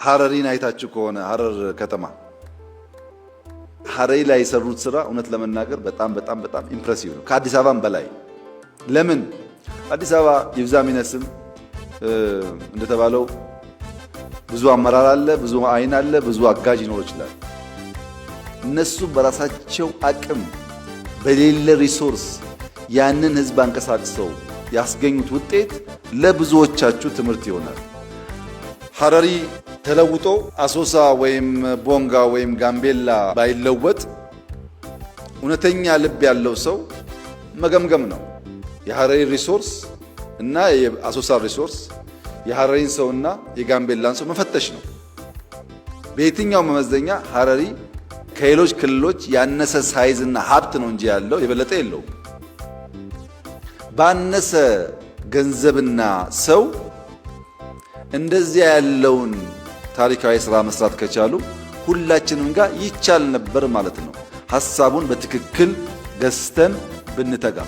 ሐረሪን አይታችሁ ከሆነ ሐረር ከተማ ሐረሪ ላይ የሰሩት ስራ እውነት ለመናገር በጣም ኢምፕሬሲቭ ነው፣ ከአዲስ አበባም በላይ። ለምን አዲስ አበባ ይብዛም ይነስም እንደተባለው ብዙ አመራር አለ፣ ብዙ አይን አለ፣ ብዙ አጋዥ ይኖር ይችላል። እነሱ በራሳቸው አቅም በሌለ ሪሶርስ ያንን ህዝብ አንቀሳቅሰው ያስገኙት ውጤት ለብዙዎቻችሁ ትምህርት ይሆናል። ሐረሪ ተለውጦ አሶሳ ወይም ቦንጋ ወይም ጋምቤላ ባይለወጥ እውነተኛ ልብ ያለው ሰው መገምገም ነው። የሐረሪ ሪሶርስ እና የአሶሳ ሪሶርስ፣ የሐረሪን ሰውና የጋምቤላን ሰው መፈተሽ ነው። በየትኛው መመዘኛ ሐረሪ ከሌሎች ክልሎች ያነሰ ሳይዝና ሀብት ነው እንጂ ያለው የበለጠ የለውም። ባነሰ ገንዘብና ሰው እንደዚያ ያለውን ታሪካዊ ስራ መስራት ከቻሉ ሁላችንም ጋር ይቻል ነበር ማለት ነው። ሐሳቡን በትክክል ገዝተን ብንተጋ